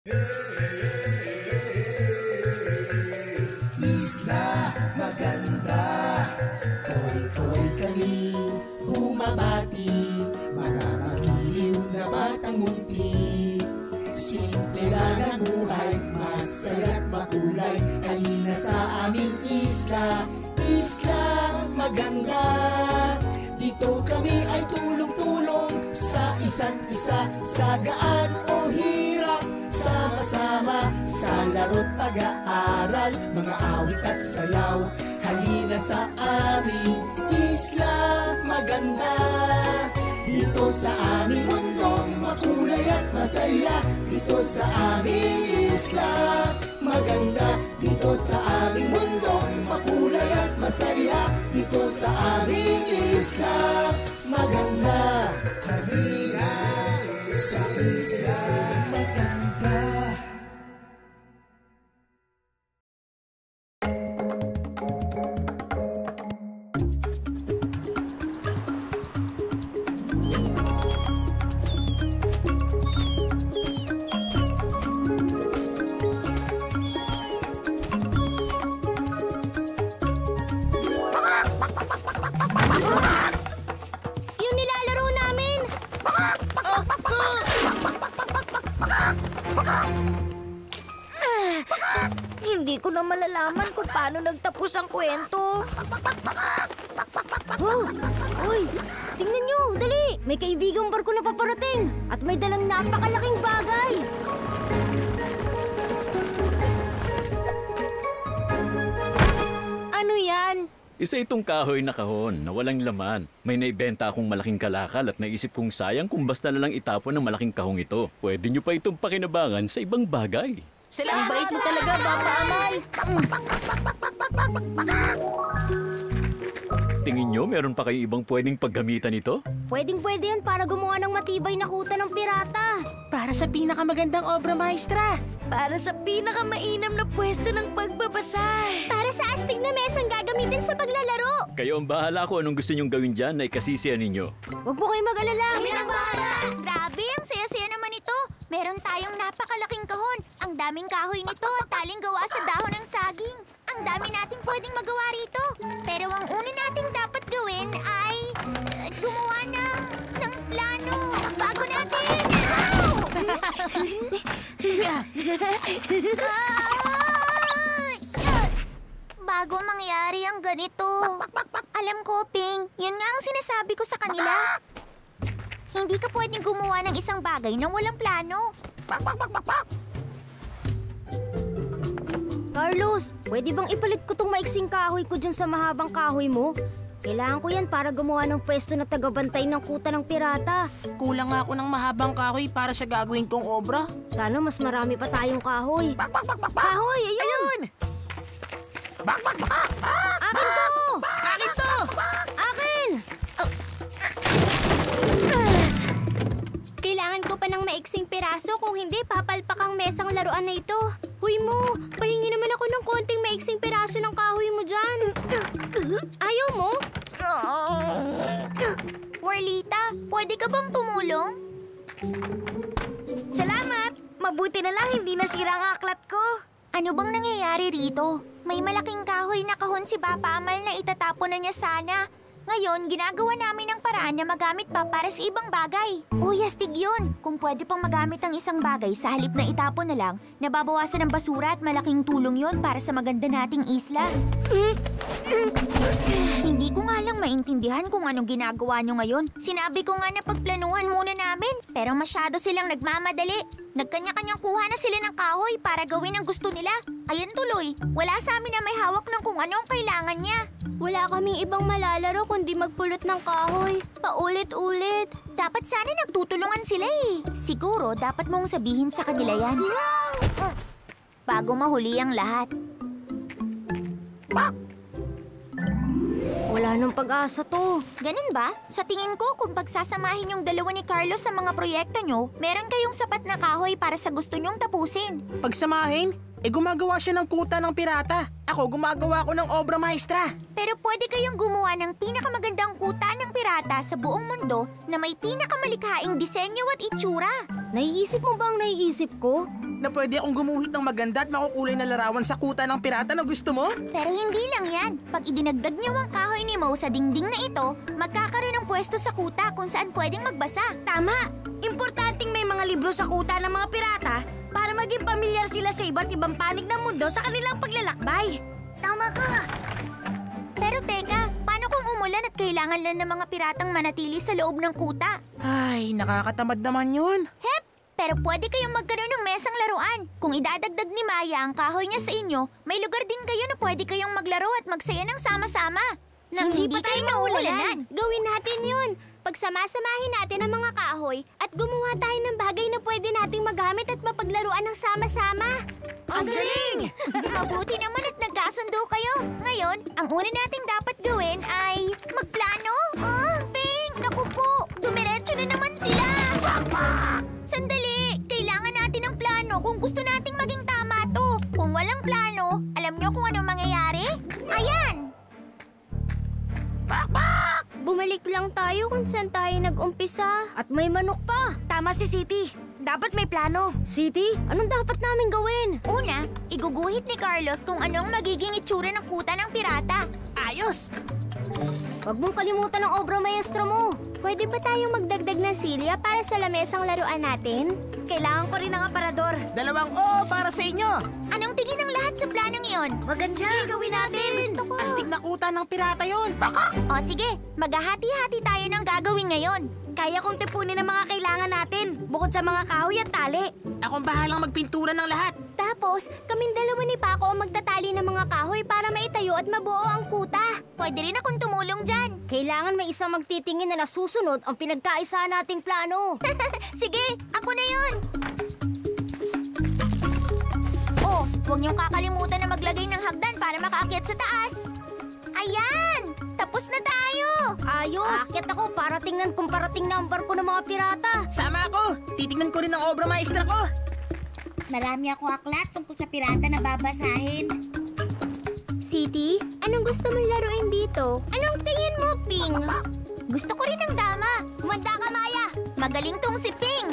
Isla maganda, kaway-kaway kami bumabati, mga magiliw na batang munti. Simple lang ang buhay, masaya't makulay. Halina sa aming isla, isla maganda. Dito kami ay tulong-tulong sa isa't isa, sa gaan o hirap. Sama-sama sa laro't pag-aaral, mga awit at sayaw. Halina sa aming isla maganda. Dito sa aming mundo, makulay at masaya. Dito sa aming isla maganda. Dito sa aming mundo, makulay at masaya. Dito sa aming isla maganda. Halina sa isla maganda. Hindi ko na malalaman kung paano nagtapos ang kwento. Wow! Uy! Tingnan nyo! Dali! May kaibigang barko na paparating! At may dalang napakalaking bagay! Ano yan? Isa itong kahoy na kahon na walang laman. May naibenta akong malaking kalakal at naisip kong sayang kung basta na lang itapon ng malaking kahong ito. Pwede nyo pa itong pakinabangan sa ibang bagay. Ang bait mo talaga, Papa Amal. Tingin nyo, meron pa kayong ibang pwedeng paggamitan ito? Pwedeng-pwede yan para gumawa ng matibay na kuta ng pirata. Para sa pinakamagandang obra maestra. Para sa pinakamainam na pwesto ng pagbabasa. Para sa astig na mesang gagamitin sa paglalaro. Kayo ang bahala kung anong gusto nyong gawin dyan na ikasisiyan ninyo. Huwag po kayo mag-alala. Kami ang bahala. Grabe, ang saya-saya naman ito. Meron tayong napakalaking kahon. Ang daming kahoy nito at taling gawa sa dahon ng saging. Ang dami nating pwedeng magawa rito. Pero ang una nating dapat gawin ay gumawa ng plano. Bago natin... Bago mangyari ang ganito. Alam ko, Ping, yun nga ang sinasabi ko sa kanila. Hindi ka pwedeng gumawa ng isang bagay nang walang plano. Carlos, pwede bang ipalit ko tong maiksing kahoy ko dyan sa mahabang kahoy mo? Kailangan ko yan para gumawa ng pwesto na tagabantay ng kuta ng pirata. Kulang nga ako ng mahabang kahoy para sa gagawin kong obra. Sana mas marami pa tayong kahoy. Kahoy, ayun! Akin to! Akin to! Akin! Kailangan ko pa ng maiksing piraso, kung hindi papalpak ang mesang laruan na ito. Huy mo, pahingi naman ako ng konting maiksing piraso ng kahoy mo dyan. Ayaw mo? Warlita, pwede ka bang tumulong? Salamat! Mabuti na lang hindi nasira ang aklat ko. Ano bang nangyayari rito? May malaking kahoy na kahon si Papa Amal na itatapon na niya sana. Ngayon, ginagawa namin ang paraan na magamit pa para sa ibang bagay. Uy, astig yun! Kung pwede pang magamit ang isang bagay sa halip na itapon na lang, nababawasan ng basura at malaking tulong yun para sa maganda nating isla. Hindi ko nga lang maintindihan kung anong ginagawa nyo ngayon. Sinabi ko nga na pagplanuhan muna namin, pero masyado silang nagmamadali. Nagkanya-kanyang kuha na sila ng kahoy para gawin ang gusto nila. Ayan tuloy, wala sa amin na may hawak ng kung anong kailangan niya. Wala kaming ibang malalaro kundi magpulot ng kahoy. Paulit-ulit. Dapat sana nagtutulungan sila eh. Siguro dapat mong sabihin sa kanila yan. Bago mahuli ang lahat. Wala nang pag-asa to. Ganun ba? Sa tingin ko, kung pagsasamahin yung dalawa ni Carlos sa mga proyekto nyo, meron kayong sapat na kahoy para sa gusto nyong tapusin. Pagsamahin, gumagawa siya ng kuta ng pirata. Ako, gumagawa ko ng obra maestra. Pero pwede kayong gumawa ng pinakamagandang kuta ng pirata sa buong mundo na may pinakamalikhaing disenyo at itsura. Naiisip mo ba ang naiisip ko? Na pwede akong gumuhit ng maganda at makukulay na larawan sa kuta ng pirata na gusto mo? Pero hindi lang yan. Pag idinagdag niyo ang kahoy ni Mo sa dingding na ito, magkakaroon ng pwesto sa kuta kung saan pwedeng magbasa. Tama! Importanteng may mga libro sa kuta ng mga pirata para maging pamilyar sila sa iba't ibang panig ng mundo sa kanilang paglalakbay. Tama ka! Pero teka, paano kung umulan at kailangan lang ng mga piratang manatili sa loob ng kuta? Ay, nakakatamad naman yun. Hep! Pero pwede kayong magkaroon ng mesang laruan. Kung idadagdag ni Maya ang kahoy niya sa inyo, may lugar din kayo na pwede kayong maglaro at magsaya ng sama-sama. Nang hindi kayo nauulanan. Gawin natin yun. Pagsamasamahin natin ang mga kahoy at gumawa tayo ng bagay na pwede nating magamit at mapaglaruan ng sama-sama. Ang galing! Mabuti naman at nagkasundo kayo. Ngayon, ang una nating dapat gawin ay magplano. Ping! Naku po! Dumiretso na naman sila! Sandali! Kailangan natin ng plano kung gusto nating maging tama to. Kung walang plano, alam nyo kung anong mangyayari? Ayan! Bumalik lang tayo kung saan tayo nag-umpisa. At may manok pa. Tama si City. Dapat may plano. City, anong dapat namin gawin? Una, iguguhit ni Carlos kung anong magiging itsura ng kuta ng pirata. Ayos! Huwag mong kalimutan ang obra maestra mo. Pwede ba tayong magdagdag ng silya para sa lamesang laruan natin? Kailangan ko rin ng aparador. 2 O para sa inyo. Anong tingin ng lahat sa planong iyon? Maganda. Sige, gawin natin. Gusto ko. Astig na kuta ng pirata yun. O sige, maghahati-hati tayo ng gagawin ngayon. Kaya kong tipunin ang mga kailangan natin, bukod sa mga kahoy at tali. Akong bahalang magpintura ng lahat. Tapos, kaming dalawa ni Paco ang magtatali ng mga kahoy para maitayo at mabuo ang kuta. Pwede rin akong tumulong dyan. Kailangan may isang magtitingin na nasusunod ang pinagkaisahan nating plano. Sige, ako na yun. Oh, huwag niyong kakalimutan na maglagay ng hagdan para makaakyat sa taas. Ayan! Tapos na tayo! Ayos! Akyat ako para tingnan kung parating na ang barko ng mga pirata. Sama ako. Titignan ko rin ang obra maestra ko. Marami ako aklat tungkol sa pirata na babasahin. City, anong gusto mong laruin dito? Anong tingin mo, Ping? Gusto ko rin ng dama. Humanda ka, Maya! Magaling tong si Ping.